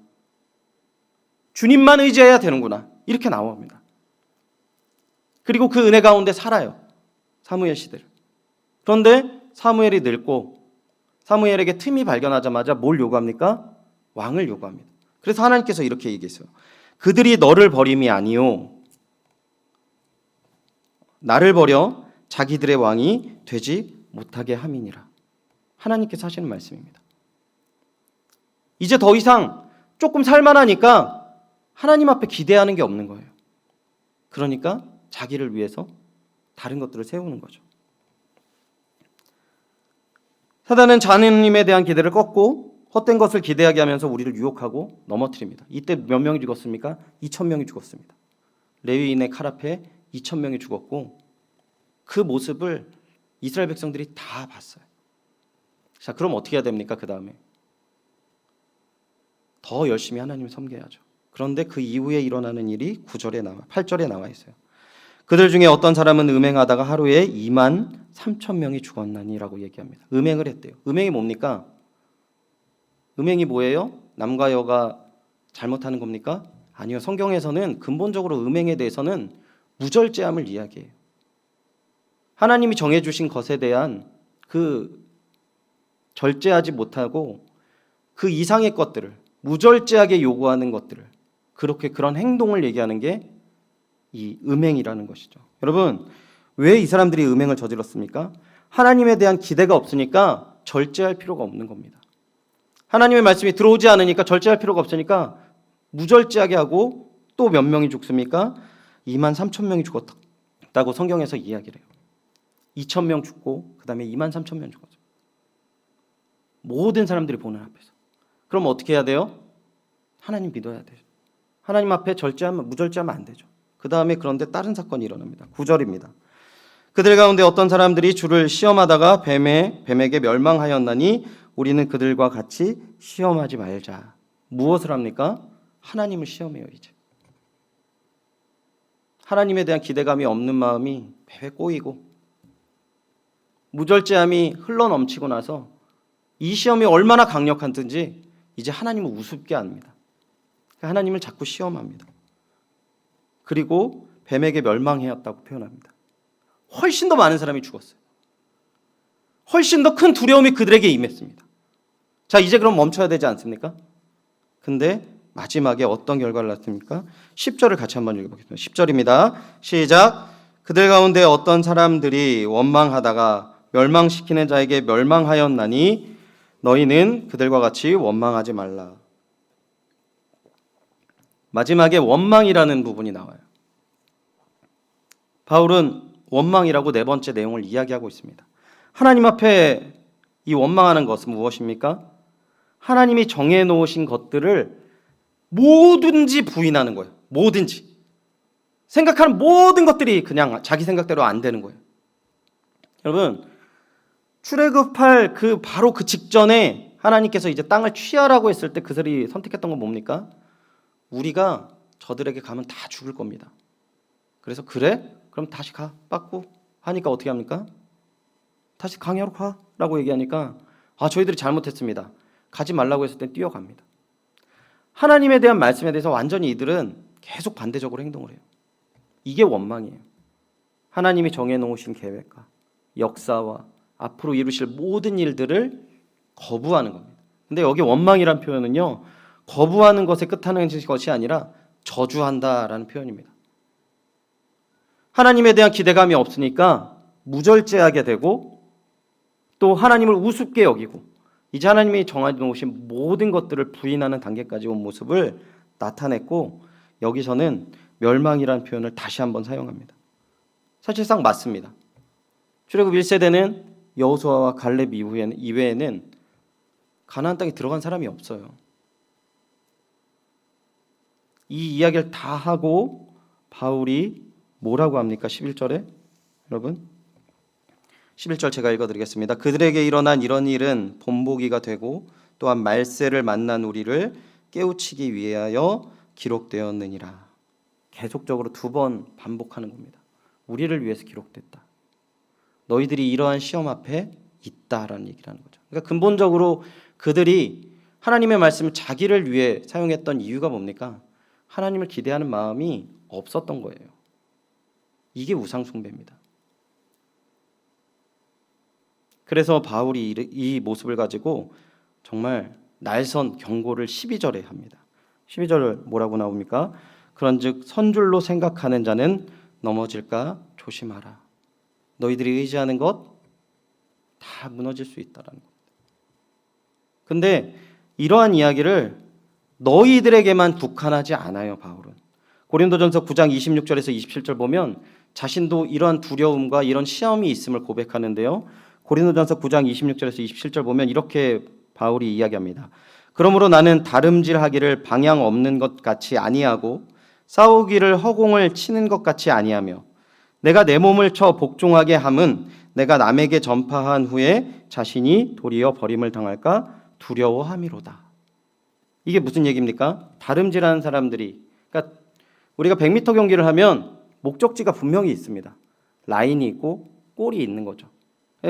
주님만 의지해야 되는구나. 이렇게 나옵니다. 그리고 그 은혜 가운데 살아요. 사무엘 시대를. 그런데 사무엘이 늙고 사무엘에게 틈이 발견하자마자 뭘 요구합니까? 왕을 요구합니다. 그래서 하나님께서 이렇게 얘기했어요. 그들이 너를 버림이 아니요 나를 버려 자기들의 왕이 되지 못하게 함이니라. 하나님께서 하시는 말씀입니다. 이제 더 이상 조금 살만하니까 하나님 앞에 기대하는 게 없는 거예요. 그러니까 자기를 위해서 다른 것들을 세우는 거죠. 사단은 하나님에 대한 기대를 꺾고 헛된 것을 기대하게 하면서 우리를 유혹하고 넘어뜨립니다. 이때 몇 명이 죽었습니까? 2,000명이 죽었습니다. 레위인의 칼 앞에 2,000명이 죽었고 그 모습을 이스라엘 백성들이 다 봤어요. 자, 그럼 어떻게 해야 됩니까? 그 다음에 더 열심히 하나님을 섬겨야죠. 그런데 그 이후에 일어나는 일이 8절에 나와 있어요. 그들 중에 어떤 사람은 음행하다가 하루에 23,000명이 죽었나니라고 얘기합니다. 음행을 했대요. 음행이 뭡니까? 음행이 뭐예요? 남과 여가 잘못하는 겁니까? 아니요. 성경에서는 근본적으로 음행에 대해서는 무절제함을 이야기해요. 하나님이 정해주신 것에 대한 그 절제하지 못하고 그 이상의 것들을 무절제하게 요구하는 것들을 그런 행동을 얘기하는 게 이 음행이라는 것이죠. 여러분, 왜 이 사람들이 음행을 저질렀습니까? 하나님에 대한 기대가 없으니까 절제할 필요가 없는 겁니다. 하나님의 말씀이 들어오지 않으니까 절제할 필요가 없으니까 무절제하게 하고 또 몇 명이 죽습니까? 23,000명이 죽었다고 성경에서 이야기를 해요. 2,000명 죽고 그 다음에 23,000명 죽었어요. 모든 사람들이 보는 앞에서. 그럼 어떻게 해야 돼요? 하나님 믿어야 돼요. 하나님 앞에 무절제하면 안 되죠. 그 다음에 그런데 다른 사건이 일어납니다. 9절입니다. 그들 가운데 어떤 사람들이 주를 시험하다가 뱀에게 멸망하였나니 우리는 그들과 같이 시험하지 말자. 무엇을 합니까? 하나님을 시험해요. 이제 하나님에 대한 기대감이 없는 마음이 뱀에 꼬이고 무절제함이 흘러넘치고 나서 이 시험이 얼마나 강력한지 이제 하나님을 우습게 합니다. 하나님을 자꾸 시험합니다. 그리고 뱀에게 멸망하였다고 표현합니다. 훨씬 더 많은 사람이 죽었어요. 훨씬 더 큰 두려움이 그들에게 임했습니다. 자, 이제 그럼 멈춰야 되지 않습니까? 근데 마지막에 어떤 결과를 낳습니까? 10절을 같이 한번 읽어보겠습니다. 10절입니다. 시작. 그들 가운데 어떤 사람들이 원망하다가 멸망시키는 자에게 멸망하였나니 너희는 그들과 같이 원망하지 말라. 마지막에 원망이라는 부분이 나와요. 바울은 원망이라고 네 번째 내용을 이야기하고 있습니다. 하나님 앞에 이 원망하는 것은 무엇입니까? 하나님이 정해놓으신 것들을 뭐든지 부인하는 거예요. 뭐든지. 생각하는 모든 것들이 그냥 자기 생각대로 안 되는 거예요. 여러분, 출애굽할 바로 그 직전에 하나님께서 이제 땅을 취하라고 했을 때 그들이 선택했던 건 뭡니까? 우리가 저들에게 가면 다 죽을 겁니다. 그래서 그래? 그럼 다시 가. 빠꾸 하니까 어떻게 합니까? 다시 광야로 가라고 얘기하니까 저희들이 잘못했습니다. 가지 말라고 했을 때 뛰어갑니다. 하나님에 대한 말씀에 대해서 완전히 이들은 계속 반대적으로 행동을 해요. 이게 원망이에요. 하나님이 정해놓으신 계획과 역사와 앞으로 이루실 모든 일들을 거부하는 겁니다. 근데 여기 원망이란 표현은요, 거부하는 것에 끝하는 것이 아니라 저주한다라는 표현입니다. 하나님에 대한 기대감이 없으니까 무절제하게 되고 또 하나님을 우습게 여기고 이제 하나님이 정해놓으신 모든 것들을 부인하는 단계까지 온 모습을 나타냈고 여기서는 멸망이라는 표현을 다시 한번 사용합니다. 사실상 맞습니다. 출애굽 1세대는 여호수아와 갈렙 이외에는 가나안 땅에 들어간 사람이 없어요. 이 이야기를 다 하고 바울이 뭐라고 합니까? 11절에 여러분 11절 제가 읽어드리겠습니다. 그들에게 일어난 이런 일은 본보기가 되고 또한 말세를 만난 우리를 깨우치기 위하여 기록되었느니라. 계속적으로 두 번 반복하는 겁니다. 우리를 위해서 기록됐다. 너희들이 이러한 시험 앞에 있다라는 얘기를 하는 거죠. 그러니까 근본적으로 그들이 하나님의 말씀을 자기를 위해 사용했던 이유가 뭡니까? 하나님을 기대하는 마음이 없었던 거예요. 이게 우상 숭배입니다. 그래서 바울이 이 모습을 가지고 정말 날선 경고를 12절에 합니다. 12절 뭐라고 나옵니까? 그런즉 선줄로 생각하는 자는 넘어질까 조심하라. 너희들이 의지하는 것 다 무너질 수 있다라는 겁니다. 근데 이러한 이야기를 너희들에게만 국한하지 않아요, 바울은. 고린도전서 9장 26절에서 27절 보면 자신도 이러한 두려움과 이런 시험이 있음을 고백하는데요. 고린도전서 9장 26절에서 27절 보면 이렇게 바울이 이야기합니다. 그러므로 나는 다름질하기를 방향 없는 것 같이 아니하고 싸우기를 허공을 치는 것 같이 아니하며 내가 내 몸을 쳐 복종하게 함은 내가 남에게 전파한 후에 자신이 도리어 버림을 당할까 두려워함이로다. 이게 무슨 얘기입니까? 다름질하는 사람들이, 그러니까 우리가 100m 경기를 하면 목적지가 분명히 있습니다. 라인이 있고 골이 있는 거죠.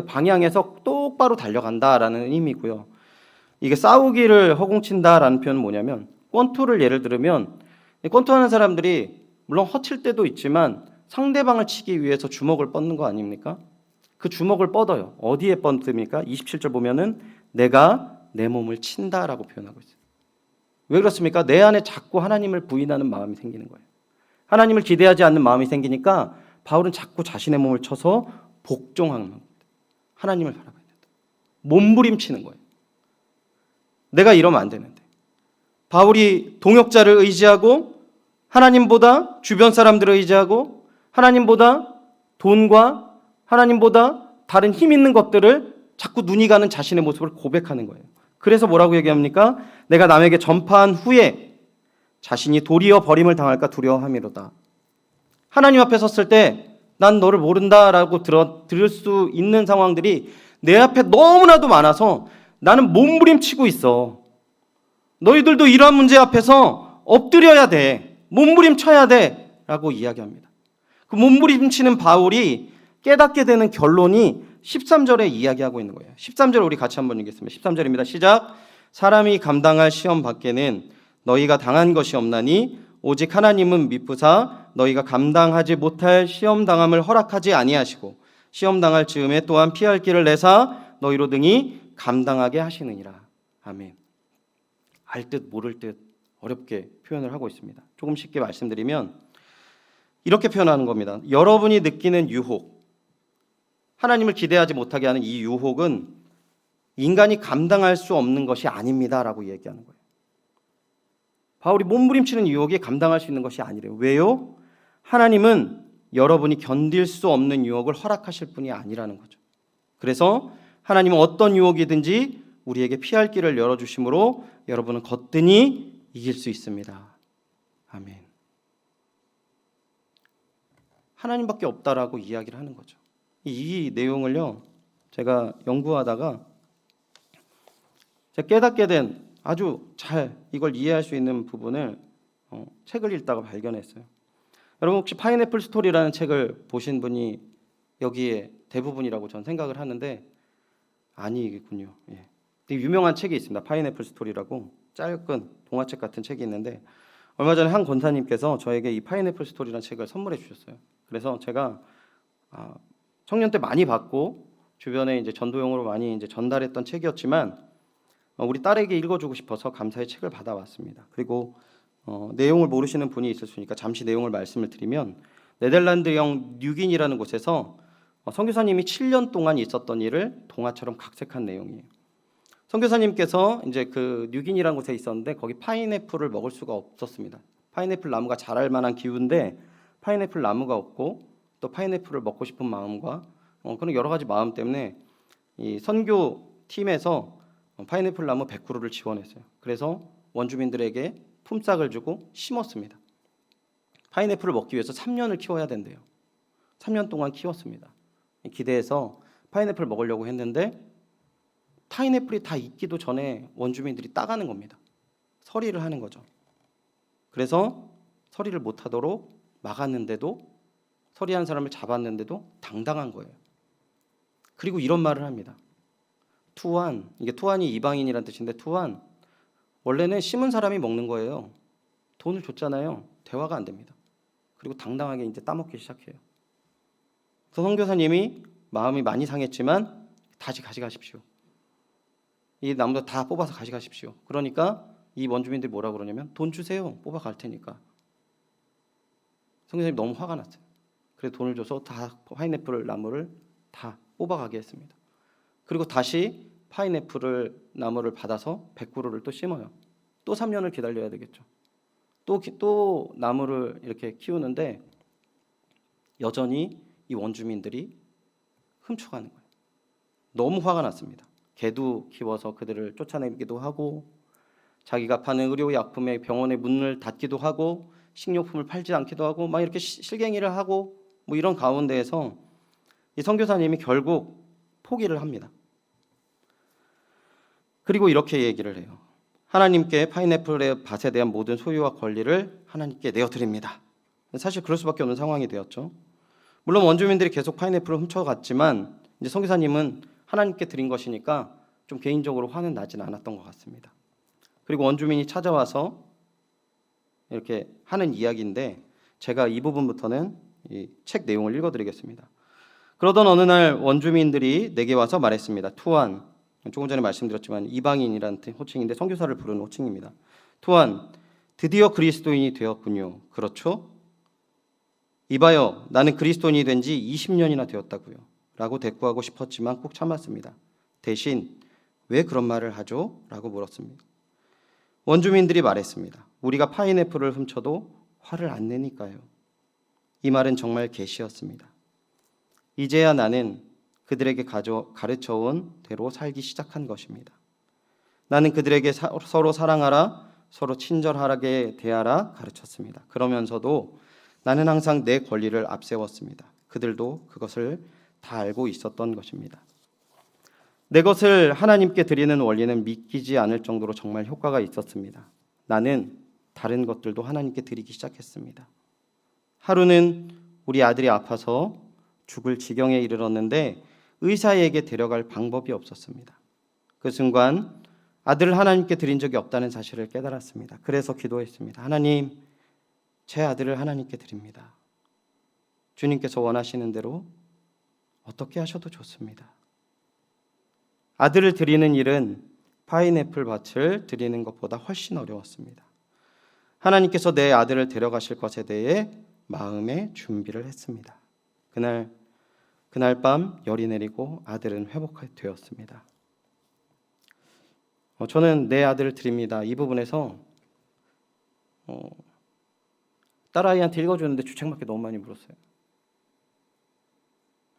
방향에서 똑바로 달려간다라는 의미고요. 이게 싸우기를 허공친다라는 표현은 뭐냐면 권투를 예를 들면 권투하는 사람들이 물론 허칠 때도 있지만 상대방을 치기 위해서 주먹을 뻗는 거 아닙니까? 그 주먹을 뻗어요. 어디에 뻗습니까? 27절 보면은 내가 내 몸을 친다라고 표현하고 있어요. 왜 그렇습니까? 내 안에 자꾸 하나님을 부인하는 마음이 생기는 거예요. 하나님을 기대하지 않는 마음이 생기니까 바울은 자꾸 자신의 몸을 쳐서 복종하는 겁니다. 하나님을 바라봐야 된다. 몸부림치는 거예요. 내가 이러면 안 되는데. 바울이 동역자를 의지하고 하나님보다 주변 사람들을 의지하고 하나님보다 돈과 하나님보다 다른 힘 있는 것들을 자꾸 눈이 가는 자신의 모습을 고백하는 거예요. 그래서 뭐라고 얘기합니까? 내가 남에게 전파한 후에 자신이 도리어 버림을 당할까 두려워함이로다. 하나님 앞에 섰을 때 난 너를 모른다라고 들을 수 있는 상황들이 내 앞에 너무나도 많아서 나는 몸부림치고 있어. 너희들도 이러한 문제 앞에서 엎드려야 돼. 몸부림쳐야 돼. 라고 이야기합니다. 그 몸부림치는 바울이 깨닫게 되는 결론이 13절에 이야기하고 있는 거예요. 13절 우리 같이 한번 읽겠습니다. 13절입니다. 시작. 사람이 감당할 시험 밖에는 너희가 당한 것이 없나니 오직 하나님은 미쁘사 너희가 감당하지 못할 시험 당함을 허락하지 아니하시고 시험 당할 즈음에 또한 피할 길을 내사 너희로 등이 감당하게 하시느니라. 아멘. 알 듯 모를 듯 어렵게 표현을 하고 있습니다. 조금 쉽게 말씀드리면 이렇게 표현하는 겁니다. 여러분이 느끼는 유혹, 하나님을 기대하지 못하게 하는 이 유혹은 인간이 감당할 수 없는 것이 아닙니다라고 얘기하는 거예요. 바울이 몸부림치는 유혹이 감당할 수 있는 것이 아니래요. 왜요? 하나님은 여러분이 견딜 수 없는 유혹을 허락하실 분이 아니라는 거죠. 그래서 하나님은 어떤 유혹이든지 우리에게 피할 길을 열어주심으로 여러분은 거뜬히 이길 수 있습니다. 아멘. 하나님밖에 없다라고 이야기를 하는 거죠. 이 내용을요, 제가 연구하다가 제가 깨닫게 된 아주 잘 이걸 이해할 수 있는 부분을 책을 읽다가 발견했어요. 여러분 혹시 파인애플 스토리라는 책을 보신 분이 여기에 대부분이라고 전 생각을 하는데 아니군요. 예. 되게 유명한 책이 있습니다. 파인애플 스토리라고 짧은 동화책 같은 책이 있는데 얼마 전에 한 권사님께서 저에게 이 파인애플 스토리라는 책을 선물해 주셨어요. 그래서 제가 청년 때 많이 받고 주변에 이제 전도용으로 많이 이제 전달했던 책이었지만 우리 딸에게 읽어주고 싶어서 감사의 책을 받아왔습니다. 그리고 내용을 모르시는 분이 있을 수 있으니까 잠시 내용을 말씀을 드리면 네덜란드형 뉴긴이라는 곳에서 선교사님이 7년 동안 있었던 일을 동화처럼 각색한 내용이에요. 선교사님께서 이제 그 뉴긴이라는 곳에 있었는데 거기 파인애플을 먹을 수가 없었습니다. 파인애플 나무가 자랄 만한 기후인데 파인애플 나무가 없고 또 파인애플을 먹고 싶은 마음과 그런 여러 가지 마음 때문에 이 선교 팀에서 파인애플 나무 100그루를 지원했어요. 그래서 원주민들에게 품삯을 주고 심었습니다. 파인애플을 먹기 위해서 3년을 키워야 된대요. 3년 동안 키웠습니다. 기대해서 파인애플 먹으려고 했는데 파인애플이 다 익기도 전에 원주민들이 따가는 겁니다. 서리를 하는 거죠. 그래서 서리를 못하도록 막았는데도, 서리한 사람을 잡았는데도 당당한 거예요. 그리고 이런 말을 합니다. 투환, 이게 투환이 이방인이란 뜻인데, 투환 원래는 심은 사람이 먹는 거예요. 돈을 줬잖아요. 대화가 안 됩니다. 그리고 당당하게 이제 따먹기 시작해요. 그래서 선교사님이 마음이 많이 상했지만 다시 가져가십시오. 이 나무도 다 뽑아서 가져가십시오. 그러니까 이 원주민들이 뭐라고 그러냐면 돈 주세요. 뽑아갈 테니까. 선교사님이 너무 화가 났어요. 그래서 돈을 줘서 다 파인애플 나무를 다 뽑아가게 했습니다. 그리고 다시 파인애플 나무를 받아서 100그루를 또 심어요. 또 3년을 기다려야 되겠죠. 또 나무를 이렇게 키우는데 여전히 이 원주민들이 훔쳐가는 거예요. 너무 화가 났습니다. 개도 키워서 그들을 쫓아내기도 하고, 자기가 파는 의료약품의 병원의 문을 닫기도 하고, 식료품을 팔지 않기도 하고, 막 이렇게 실갱이를 하고, 뭐 이런 가운데에서 이 선교사님이 결국 포기를 합니다. 그리고 이렇게 얘기를 해요. 하나님께 파인애플의 밭에 대한 모든 소유와 권리를 하나님께 내어드립니다. 사실 그럴 수밖에 없는 상황이 되었죠. 물론 원주민들이 계속 파인애플을 훔쳐갔지만 이제 선교사님은 하나님께 드린 것이니까 좀 개인적으로 화는 나진 않았던 것 같습니다. 그리고 원주민이 찾아와서 이렇게 하는 이야기인데, 제가 이 부분부터는 이 책 내용을 읽어드리겠습니다. 그러던 어느 날 원주민들이 내게 와서 말했습니다. 투안, 조금 전에 말씀드렸지만 이방인이라는 호칭인데 선교사를 부르는 호칭입니다. 투안, 드디어 그리스도인이 되었군요. 그렇죠? 이봐요, 나는 그리스도인이 된 지 20년이나 되었다고요. 라고 대꾸하고 싶었지만 꾹 참았습니다. 대신 왜 그런 말을 하죠? 라고 물었습니다. 원주민들이 말했습니다. 우리가 파인애플을 훔쳐도 화를 안 내니까요. 이 말은 정말 계시였습니다. 이제야 나는 그들에게 가르쳐온 대로 살기 시작한 것입니다. 나는 그들에게 서로 사랑하라, 서로 친절하게 대하라 가르쳤습니다. 그러면서도 나는 항상 내 권리를 앞세웠습니다. 그들도 그것을 다 알고 있었던 것입니다. 내 것을 하나님께 드리는 원리는 믿기지 않을 정도로 정말 효과가 있었습니다. 나는 다른 것들도 하나님께 드리기 시작했습니다. 하루는 우리 아들이 아파서 죽을 지경에 이르렀는데 의사에게 데려갈 방법이 없었습니다. 그 순간 아들을 하나님께 드린 적이 없다는 사실을 깨달았습니다. 그래서 기도했습니다. 하나님, 제 아들을 하나님께 드립니다. 주님께서 원하시는 대로 어떻게 하셔도 좋습니다. 아들을 드리는 일은 파인애플 밭을 드리는 것보다 훨씬 어려웠습니다. 하나님께서 내 아들을 데려가실 것에 대해 마음의 준비를 했습니다. 그날 밤 열이 내리고 아들은 회복되었습니다. 저는 내 아들을 드립니다. 이 부분에서 딸아이한테 읽어주는데 주책맞게 너무 많이 물었어요.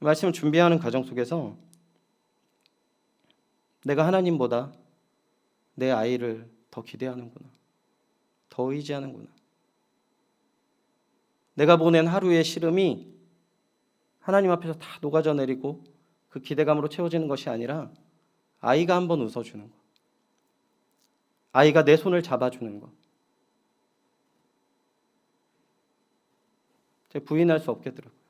말씀을 준비하는 과정 속에서 내가 하나님보다 내 아이를 더 기대하는구나, 더 의지하는구나. 내가 보낸 하루의 시름이 하나님 앞에서 다 녹아져 내리고 그 기대감으로 채워지는 것이 아니라 아이가 한번 웃어주는 것, 아이가 내 손을 잡아주는 것, 제가 부인할 수 없겠더라고요.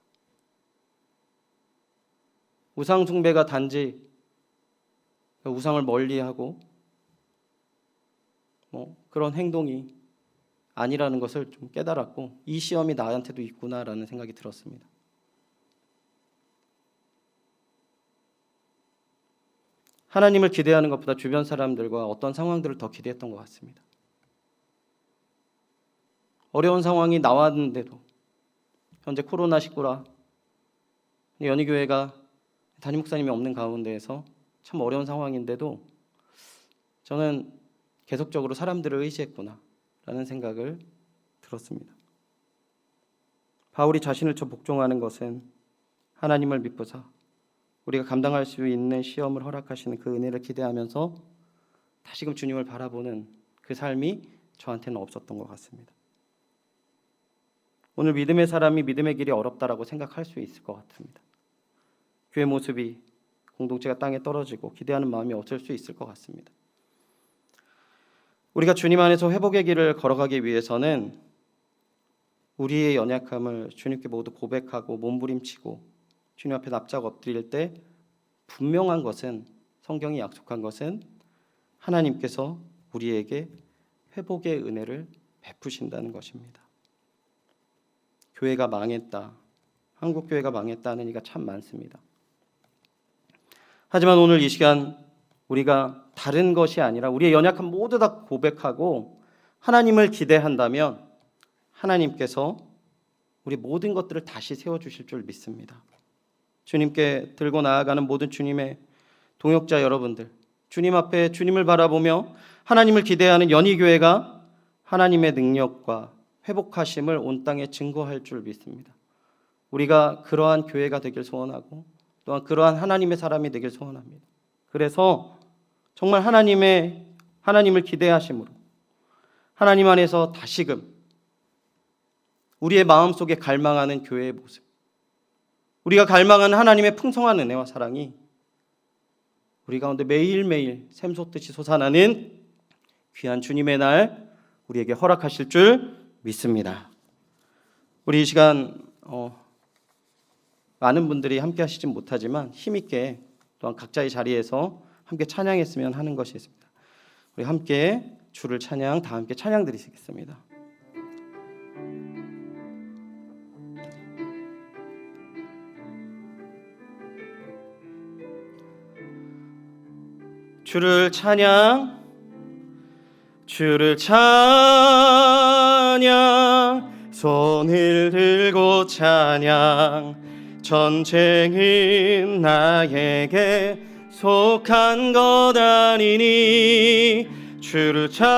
우상 숭배가 단지 우상을 멀리하고 그런 행동이 아니라는 것을 좀 깨달았고, 이 시험이 나한테도 있구나라는 생각이 들었습니다. 하나님을 기대하는 것보다 주변 사람들과 어떤 상황들을 더 기대했던 것 같습니다. 어려운 상황이 나왔는데도, 현재 코로나19라 연희교회가 담임 목사님이 없는 가운데에서 참 어려운 상황인데도 저는 계속적으로 사람들을 의지했구나 라는 생각을 들었습니다. 바울이 자신을 쳐 복종하는 것은 하나님을 믿고자 우리가 감당할 수 있는 시험을 허락하시는 그 은혜를 기대하면서 다시금 주님을 바라보는 그 삶이 저한테는 없었던 것 같습니다. 오늘 믿음의 사람이 믿음의 길이 어렵다라고 생각할 수 있을 것 같습니다. 교회 모습이 공동체가 땅에 떨어지고 기대하는 마음이 없을 수 있을 것 같습니다. 우리가 주님 안에서 회복의 길을 걸어가기 위해서는 우리의 연약함을 주님께 모두 고백하고 몸부림치고 주님 앞에 납작 엎드릴 때 분명한 것은, 성경이 약속한 것은 하나님께서 우리에게 회복의 은혜를 베푸신다는 것입니다. 교회가 망했다, 한국 교회가 망했다는 이가 참 많습니다. 하지만 오늘 이 시간 우리가 다른 것이 아니라 우리의 연약함 모두 다 고백하고 하나님을 기대한다면 하나님께서 우리 모든 것들을 다시 세워주실 줄 믿습니다. 주님께 들고 나아가는 모든 주님의 동역자 여러분들, 주님 앞에 주님을 바라보며 하나님을 기대하는 연희교회가 하나님의 능력과 회복하심을 온 땅에 증거할 줄 믿습니다. 우리가 그러한 교회가 되길 소원하고 또한 그러한 하나님의 사람이 되길 소원합니다. 그래서 정말 하나님을 기대하심으로 하나님 안에서 다시금 우리의 마음속에 갈망하는 교회의 모습, 우리가 갈망하는 하나님의 풍성한 은혜와 사랑이 우리 가운데 매일매일 샘솟듯이 솟아나는 귀한 주님의 날 우리에게 허락하실 줄 믿습니다. 우리 이 시간 많은 분들이 함께 하시진 못하지만 힘있게 또한 각자의 자리에서 함께 찬양했으면 하는 것이 있습니다. 우리 함께 주를 찬양, 다 함께 찬양 드리시겠습니다. 주를 찬양, 주를 찬양, 손을 들고 찬양. 전쟁은 나에게 속한 것 아니니 주를 찬양,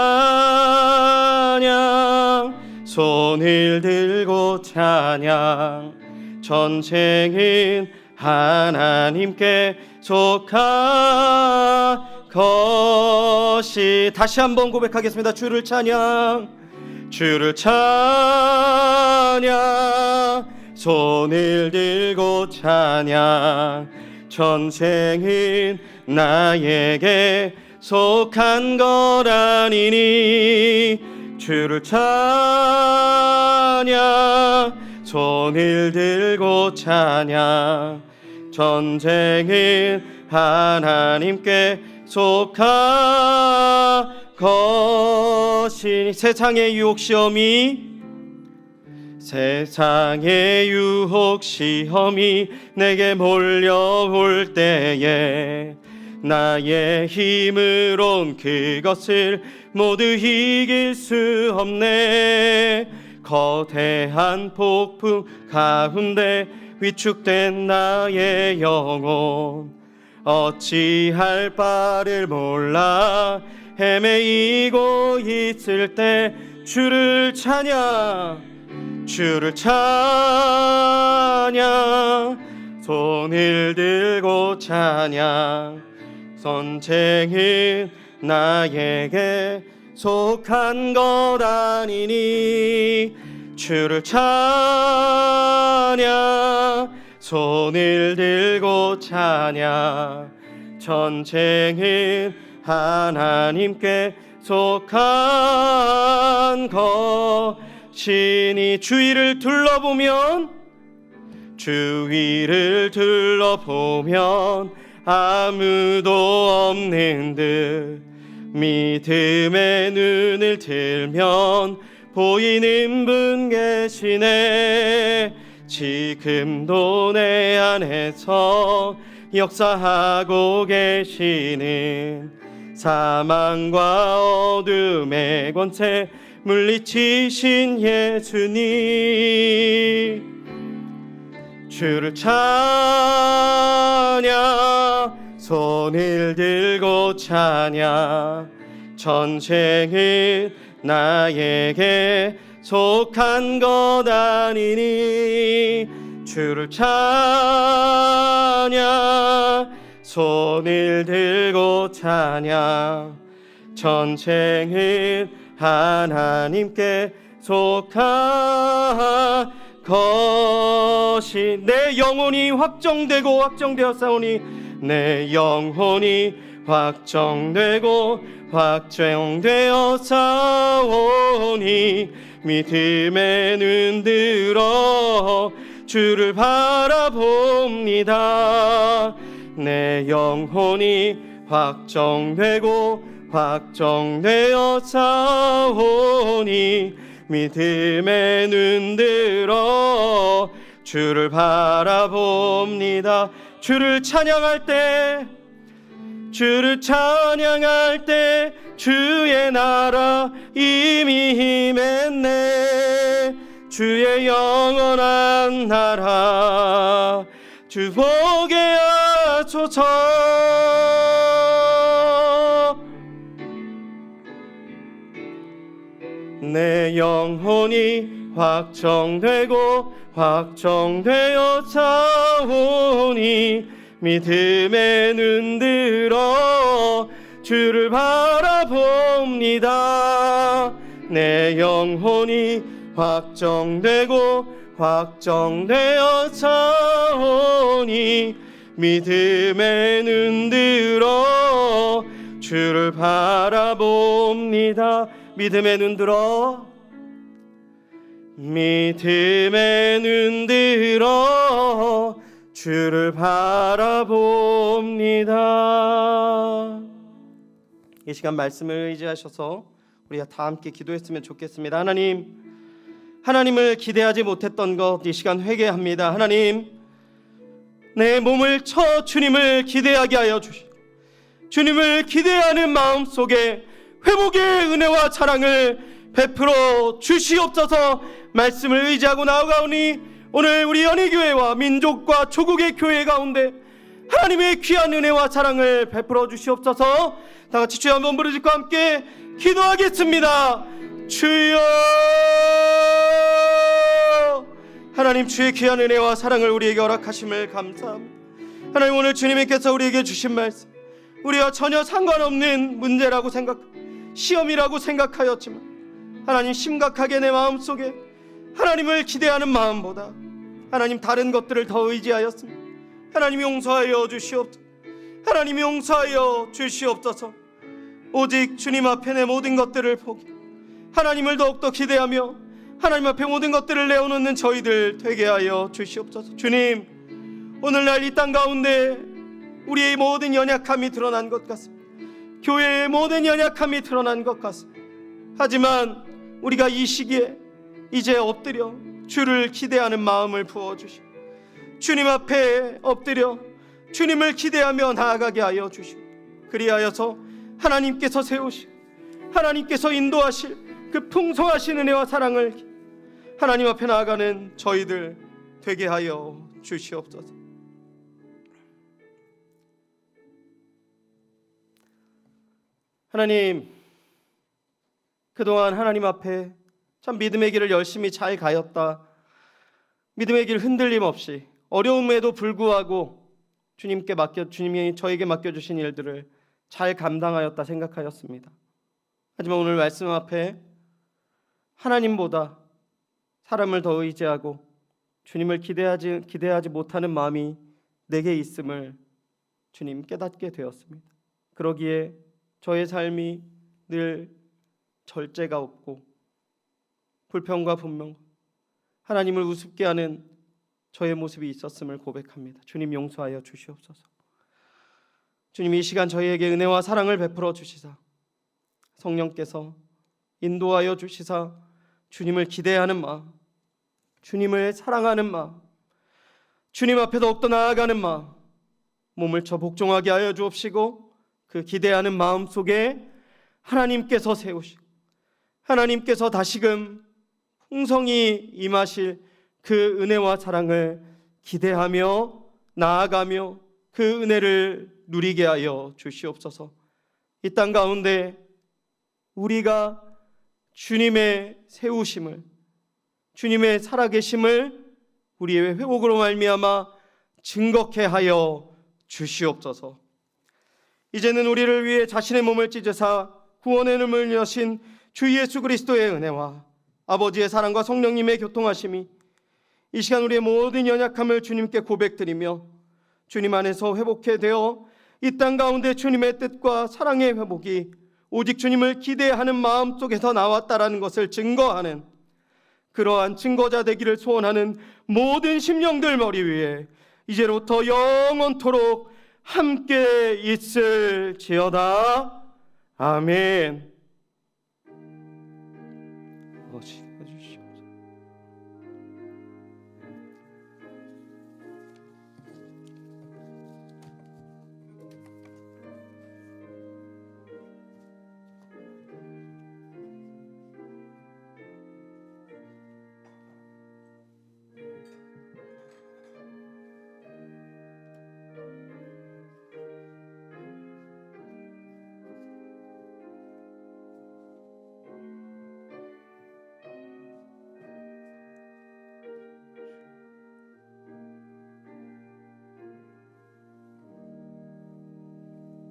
손을 들고 찬양. 전쟁은 하나님께 속한 것이. 다시 한번 고백하겠습니다. 주를 찬양, 주를 찬양, 손을 들고 찬양. 전쟁은 나에게 속한 것 아니니 주를 찬양, 손을 들고 찬양. 전쟁은 하나님께 속한 것이니. 세상의 유혹 시험이 내게 몰려올 때에 나의 힘으론 그것을 모두 이길 수 없네. 거대한 폭풍 가운데 위축된 나의 영혼, 어찌할 바를 몰라 헤매이고 있을 때 주를 찬양, 주를 찬양, 손을 들고 찬양. 전쟁은 나에게 속한 것 아니니 주를 찬양, 손을 들고 찬양. 전쟁은 하나님께 속한 것이니. 주위를 둘러보면 아무도 없는 듯 믿음의 눈을 들면 보이는 분 계시네. 지금도 내 안에서 역사하고 계시는 사망과 어둠의 권세 물리치신 예수님. 주를 찬양, 손을 들고 찬양. 전쟁은 나에게 속한 것 아니니 주를 찬양, 손을 들고 찬양. 전쟁은 하나님께 속한 것이. 내 영혼이 확정되었사오니 내 영혼이 확정되고 확정되어 싸우니 믿음에 눈 들어 주를 바라봅니다. 내 영혼이 확정되고 확정되어 싸우니 믿음에 눈 들어 주를 바라봅니다. 주를 찬양할 때 주의 나라 이미 임했네. 주의 영원한 나라 주 보게 하소서. 내 영혼이 확정되고 확정되어 싸우니 믿음에 눈 들어 주를 바라봅니다. 내 영혼이 확정되고 확정되어 싸우니 믿음에 눈 들어 주를 바라봅니다. 믿음에 눈 들어 주를 바라봅니다. 이 시간 말씀을 의지하셔서 우리가 다 함께 기도했으면 좋겠습니다. 하나님을 기대하지 못했던 것 이 시간 회개합니다. 하나님, 내 몸을 쳐 주님을 기대하게 하여 주시고 주님을 기대하는 마음 속에 회복의 은혜와 사랑을 베풀어 주시옵소서. 말씀을 의지하고 나아가오니 오늘 우리 연희교회와 민족과 조국의 교회 가운데 하나님의 귀한 은혜와 사랑을 베풀어 주시옵소서. 다같이 주여 한번 부르짖고 함께 기도하겠습니다. 주여, 하나님, 주의 귀한 은혜와 사랑을 우리에게 허락하심을 감사합니다. 하나님, 오늘 주님께서 우리에게 주신 말씀, 우리와 전혀 상관없는 문제라고 시험이라고 생각하였지만 하나님, 심각하게 내 마음속에 하나님을 기대하는 마음보다 하나님 다른 것들을 더 의지하였습니다. 하나님, 용서하여 주시옵소서. 하나님, 용서하여 주시옵소서. 오직 주님 앞에 내 모든 것들을 포기, 하나님을 더욱더 기대하며 하나님 앞에 모든 것들을 내어놓는 저희들 되게 하여 주시옵소서. 주님, 오늘날 이 땅 가운데 우리의 모든 연약함이 드러난 것 같습니다. 교회의 모든 연약함이 드러난 것 같습니다. 하지만 우리가 이 시기에 이제 엎드려 주를 기대하는 마음을 부어주시고 주님 앞에 엎드려 주님을 기대하며 나아가게 하여 주시고, 그리하여서 하나님께서 세우시고 하나님께서 인도하실 그 풍성하신 은혜와 사랑을 하나님 앞에 나아가는 저희들 되게 하여 주시옵소서. 하나님, 그동안 하나님 앞에 참 믿음의 길을 열심히 잘 가였다. 믿음의 길 흔들림 없이 어려움에도 불구하고 주님이 저에게 맡겨주신 일들을 잘 감당하였다 생각하였습니다. 하지만 오늘 말씀 앞에 하나님보다 사람을 더 의지하고 주님을 기대하지 못하는 마음이 내게 있음을 주님 깨닫게 되었습니다. 그러기에 저의 삶이 늘 절제가 없고 불평과 분명, 하나님을 우습게 하는 저의 모습이 있었음을 고백합니다. 주님, 용서하여 주시옵소서. 주님, 이 시간 저희에게 은혜와 사랑을 베풀어 주시사 성령께서 인도하여 주시사 주님을 기대하는 마음, 주님을 사랑하는 마음, 주님 앞에 더욱더 나아가는 마음, 몸을 쳐 복종하게 하여 주옵시고 그 기대하는 마음 속에 하나님께서 세우시고 하나님께서 다시금 풍성히 임하실 그 은혜와 사랑을 기대하며 나아가며 그 은혜를 누리게 하여 주시옵소서. 이 땅 가운데 우리가 주님의 세우심을, 주님의 살아계심을 우리의 회복으로 말미암아 증거케 하여 주시옵소서. 이제는 우리를 위해 자신의 몸을 찢으사 구원의 눈을 여신 주 예수 그리스도의 은혜와 아버지의 사랑과 성령님의 교통하심이 이 시간 우리의 모든 연약함을 주님께 고백드리며
주님 안에서 회복해 되어 이 땅 가운데 주님의 뜻과 사랑의 회복이 오직 주님을 기대하는 마음 속에서 나왔다라는 것을 증거하는 그러한 증거자 되기를 소원하는 모든 심령들 머리 위에 이제로부터 영원토록 함께 있을지어다. 아멘.